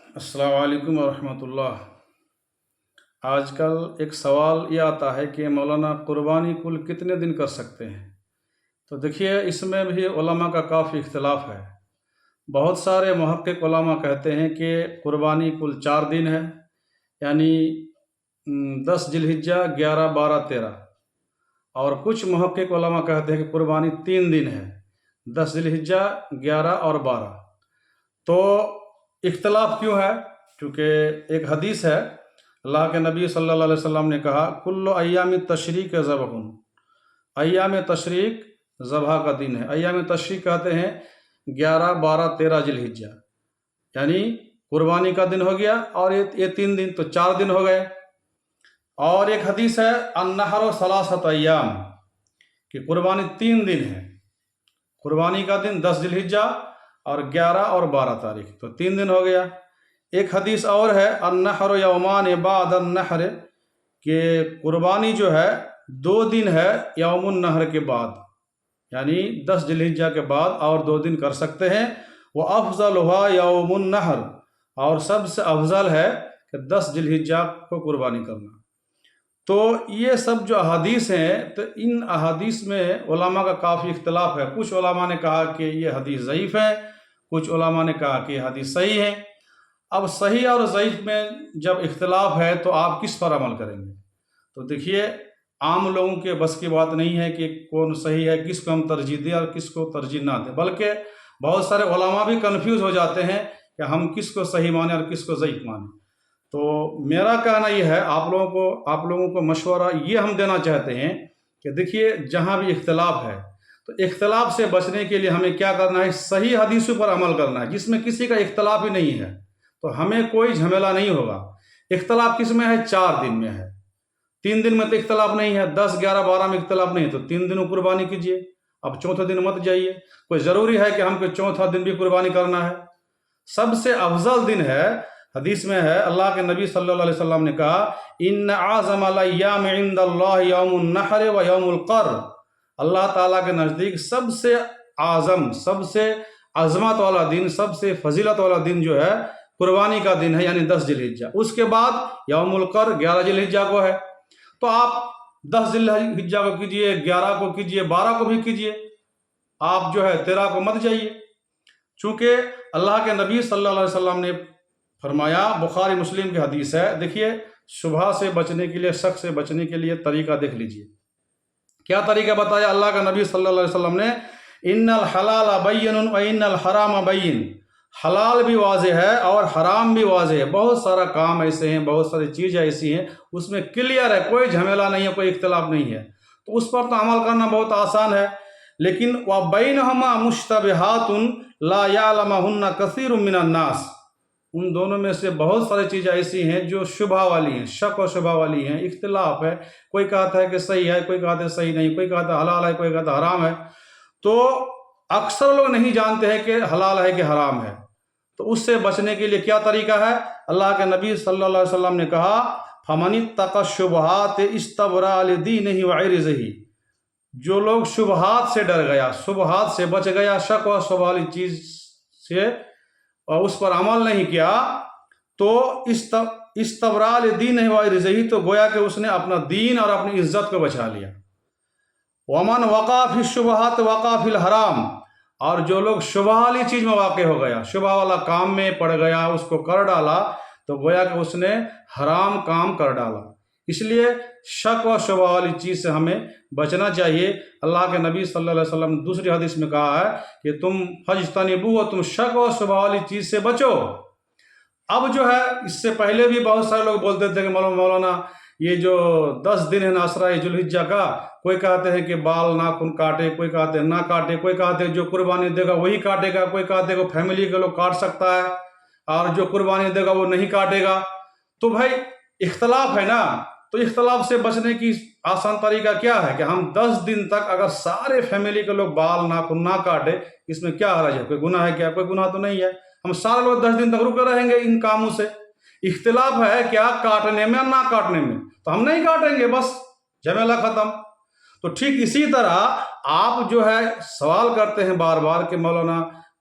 السلام علیکم ورحمۃ اللہ۔ آج کل ایک سوال یہ آتا ہے کہ مولانا قربانی کل کتنے دن کر سکتے ہیں؟ تو دیکھیے، اس میں بھی علماء کا کافی اختلاف ہے۔ بہت سارے محقق علماء کہتے ہیں کہ قربانی کل 4 دن ہے، یعنی 10 ذی الحجہ، 11، 12، 13۔ اور کچھ محقق علماء کہتے ہیں کہ قربانی 3 دن ہے، 10 ذی الحجہ، 11 اور 12۔ تو اختلاف کیوں ہے؟ کیونکہ ایک حدیث ہے، اللہ کے نبی صلی اللہ علیہ وسلم نے کہا کل ایام تشریق ذبح، ایام تشریق ذبح کا دن ہے۔ ایام تشریق کہتے ہیں 11، 12، 13 ذی الحجہ، یعنی قربانی کا دن ہو گیا، اور یہ 3 دن تو 4 دن ہو گئے۔ اور ایک حدیث ہے النحر ثلاثۃ ایام، کہ قربانی 3 دن ہے۔ قربانی کا دن 10 ذی الحجہ اور 11 اور 12 تاریخ، تو 3 دن ہو گیا۔ ایک حدیث اور ہے النحر یومان بعد النحر، کہ قربانی جو ہے 2 دن ہے یوم النحر کے بعد، یعنی 10 ذی الحجہ کے بعد اور 2 دن کر سکتے ہیں۔ وہ افضلها یوم النحر، اور سب سے افضل ہے کہ 10 ذی الحجہ کو قربانی کرنا۔ تو یہ سب جو احادیث ہیں، تو ان احادیث میں علماء کا کافی اختلاف ہے۔ کچھ علماء نے کہا کہ یہ حدیث ضعیف ہے، کچھ علماء نے کہا کہ یہ حدیث صحیح ہے۔ اب صحیح اور ضعیف میں جب اختلاف ہے تو آپ کس پر عمل کریں گے؟ تو دیکھیے، عام لوگوں کے بس کی بات نہیں ہے کہ کون صحیح ہے، کس کو ہم ترجیح دیں اور کس کو ترجیح نہ دیں، بلکہ بہت سارے علماء بھی کنفیوز ہو جاتے ہیں کہ ہم کس کو صحیح مانیں اور کس کو ضعیف مانیں۔ تو میرا کہنا یہ ہے، آپ لوگوں کو مشورہ یہ ہم دینا چاہتے ہیں کہ دیکھیے، جہاں بھی اختلاف ہے تو اختلاف سے بچنے کے لیے ہمیں کیا کرنا ہے؟ صحیح حدیثوں پر عمل کرنا ہے، جس میں کسی کا اختلاف ہی نہیں ہے، تو ہمیں کوئی جھمیلہ نہیں ہوگا۔ اختلاف کس میں ہے؟ 4 دن میں ہے۔ 3 دن میں تو اختلاف نہیں ہے، 10، 11، 12 میں اختلاف نہیں ہے، تو 3 دنوں قربانی کیجیے۔ اب چوتھے دن مت جائیے، کوئی ضروری ہے کہ ہم کو چوتھا دن بھی قربانی کرنا ہے؟ سب سے افضل دن ہے، حدیث میں ہے، اللہ کے نبی صلی اللہ علیہ وسلم نے کہا ان اعظم الایام عند اللہ یوم النحر و یوم القر، اللہ تعالیٰ کے نزدیک سب سے اعظم، سب سے عظمت والا دن، سب سے فضیلت والا دن جو ہے قربانی کا دن ہے، یعنی 10 ذی الحجہ۔ اس کے بعد یوم القر 11 ذی الحجہ کو ہے۔ تو آپ 10 ذی الحجہ کو کیجئے، 11 کو کیجئے، 12 کو بھی کیجئے، آپ جو ہے 13 کو مت جائیے، چونکہ اللہ کے نبی صلی اللہ علیہ وسلم نے فرمایا، بخاری مسلم کی حدیث ہے، دیکھیے، شبہ سے بچنے کے لیے، شک سے بچنے کے لیے طریقہ دیکھ لیجئے۔ کیا طریقہ بتایا اللہ کا نبی صلی اللہ علیہ وسلم نے؟ ان الحلال بین و ان الحرام بین، حلال بھی واضح ہے اور حرام بھی واضح ہے۔ بہت سارا کام ایسے ہیں، بہت ساری چیزیں ایسی ہیں، اس میں کلیئر ہے، کوئی جھمیلہ نہیں ہے، کوئی اختلاف نہیں ہے، تو اس پر تو عمل کرنا بہت آسان ہے۔ لیکن وَبَيْنَهُمَا مُشْتَبِهَاتٌ لَا يَعْلَمُهُنَّ كَثِيرٌ مِّنَ النَّاسِ، ان دونوں میں سے بہت ساری چیزیں ایسی ہیں جو شبہ والی ہیں، شک و شبہ والی ہیں، اختلاف ہے، کوئی کہتا ہے کہ صحیح ہے، کوئی کہتا ہے صحیح نہیں، کوئی کہتا ہے حلال ہے، کوئی کہتا ہے حرام ہے۔ تو اکثر لوگ نہیں جانتے ہیں کہ حلال ہے کہ حرام ہے، تو اس سے بچنے کے لیے کیا طریقہ ہے؟ اللہ کے نبی صلی اللہ علیہ وسلم نے کہا فَمَنِ اتَّقَى الشُّبُهَاتِ اسْتَبْرَأَ لِدِينِهِ وَعِرْضِهِ، جو لوگ شبہات سے ڈر گیا، شبہات سے بچ گیا، شک و شبہ والی چیز سے، اور اس پر عمل نہیں کیا، تو استبراء لدینہ وعرضہ، تو گویا کہ اس نے اپنا دین اور اپنی عزت کو بچا لیا۔ ومن وقع فی الشبہات وقع فی الحرام، اور جو لوگ شبہ والی چیز میں واقع ہو گیا، شبہ والا کام میں پڑ گیا، اس کو کر ڈالا، تو گویا کہ اس نے حرام کام کر ڈالا۔ اس لیے شک و شبہ والی چیز سے ہمیں بچنا چاہیے۔ اللہ کے نبی صلی اللہ علیہ وسلم نے دوسری حدیث میں کہا ہے کہ تم فاجتنبوہ، تم شک و شبہ والی چیز سے بچو۔ اب جو ہے، اس سے پہلے بھی بہت سارے لوگ بولتے تھے کہ مولانا یہ جو 10 دن ہے عشرہ ذی الحجہ کا، کوئی کہتے ہیں کہ بال ناخن کاٹے، کوئی کہتے ہیں نہ کاٹے، کوئی کہتے ہیں جو قربانی دے گا وہی کاٹے گا، کوئی کہتے ہیں کہ فیملی کے لوگ کاٹ سکتا ہے اور جو قربانی دے گا وہ نہیں کاٹے گا۔ تو بھائی، اختلاف ہے نا، تو اختلاف سے بچنے کی آسان طریقہ کیا ہے کہ ہم 10 دن تک اگر سارے فیملی کے لوگ بال ناخن نہ کاٹے، اس میں کیا حرج ہے؟ کوئی گناہ ہے کیا؟ کوئی گناہ تو نہیں ہے۔ ہم سارے لوگ 10 دن تک رکے رہیں گے ان کاموں سے۔ اختلاف ہے کیا؟ کاٹنے میں، نہ کاٹنے میں، تو ہم نہیں کاٹیں گے، بس جھمیلہ ختم۔ تو ٹھیک اسی طرح آپ جو ہے سوال کرتے ہیں بار بار کہ مولانا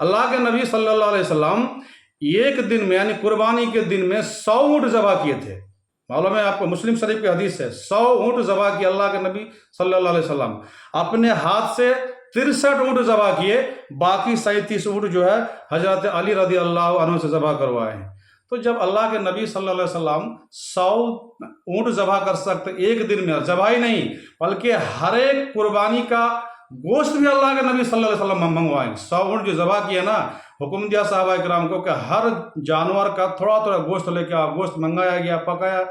اللہ کے نبی صلی اللہ علیہ وسلم ایک دن میں یعنی قربانی کے دن میں 100 اونٹ ذبح کیے تھے. معلوم ہے آپ کو, مسلم شریف کی حدیث ہے, 100 اونٹ ذبح کیے اللہ کے نبی صلی اللہ علیہ وسلم. اپنے ہاتھ سے 63 اونٹ ذبح کیے, باقی 37 اونٹ جو ہے حضرت علی رضی اللہ عنہ سے ذبح کروائے ہیں. تو جب اللہ کے نبی صلی اللہ علیہ وسلم 100 اونٹ ذبح کر سکتے ایک دن میں, ذبح ہی نہیں بلکہ ہر ایک قربانی کا گوشت بھی اللہ کے نبی صلی اللہ علیہ وسلم منگوائیں. 100 اونٹ جو ذبح کیے نا, حکم دیا صحابہ کرام کو کہ ہر جانور کا تھوڑا تھوڑا گوشت لے کے آؤ. گوشت منگایا گیا, پکایا,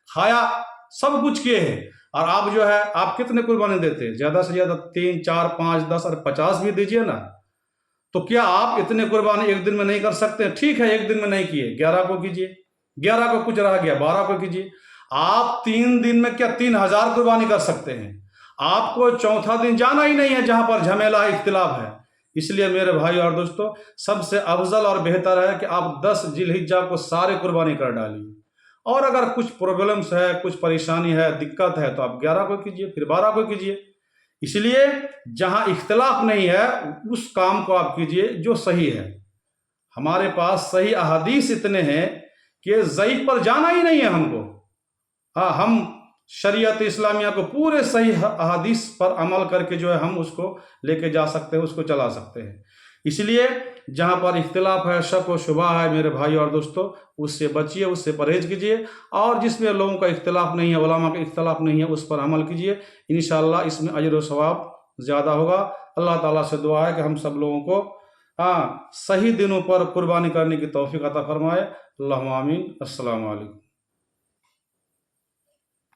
کھایا, سب کچھ کیے ہیں. اور آپ جو ہے آپ کتنے قربانی دیتے ہیں؟ زیادہ سے زیادہ 3, 4, 5, 10 اور 50 بھی دیجئے نا. تو کیا آپ اتنے قربانی ایک دن میں نہیں کر سکتے؟ ٹھیک ہے ایک دن میں نہیں کیے, 11 کو کیجئے, 11 کو کچھ رہ گیا 12 کو کیجئے. آپ 3 دن میں کیا 3000 قربانی کر سکتے ہیں؟ آپ کو چوتھا دن جانا ہی نہیں ہے جہاں پر جھمیلا اختلاف ہے. اس لیے میرے بھائی اور دوستو, سب سے افضل اور بہتر ہے کہ آپ 10 ذی الحجہ کو سارے قربانی کر ڈالیے. اور اگر کچھ پرابلمس ہے, کچھ پریشانی ہے, دقت ہے, تو آپ 11 کو کیجئے, پھر 12 کو کیجئے. اس لیے جہاں اختلاف نہیں ہے اس کام کو آپ کیجئے جو صحیح ہے. ہمارے پاس صحیح احادیث اتنے ہیں کہ ضعیف پر جانا ہی نہیں ہے ہم کو. ہاں, ہم شریعت اسلامیہ کو پورے صحیح احادیث پر عمل کر کے جو ہے ہم اس کو لے کے جا سکتے ہیں, اس کو چلا سکتے ہیں. اس لیے جہاں پر اختلاف ہے, شک و شبہ ہے میرے بھائی اور دوستو, اس سے بچیے, اس سے پرہیز کیجیے. اور جس میں لوگوں کا اختلاف نہیں ہے, علماء کا اختلاف نہیں ہے, اس پر عمل کیجیے. انشاءاللہ اس میں اجر و ثواب زیادہ ہوگا. اللہ تعالیٰ سے دعا ہے کہ ہم سب لوگوں کو صحیح دنوں پر قربانی کرنے کی توفیق عطا فرمائے. اللہم آمین. السلام علیکم.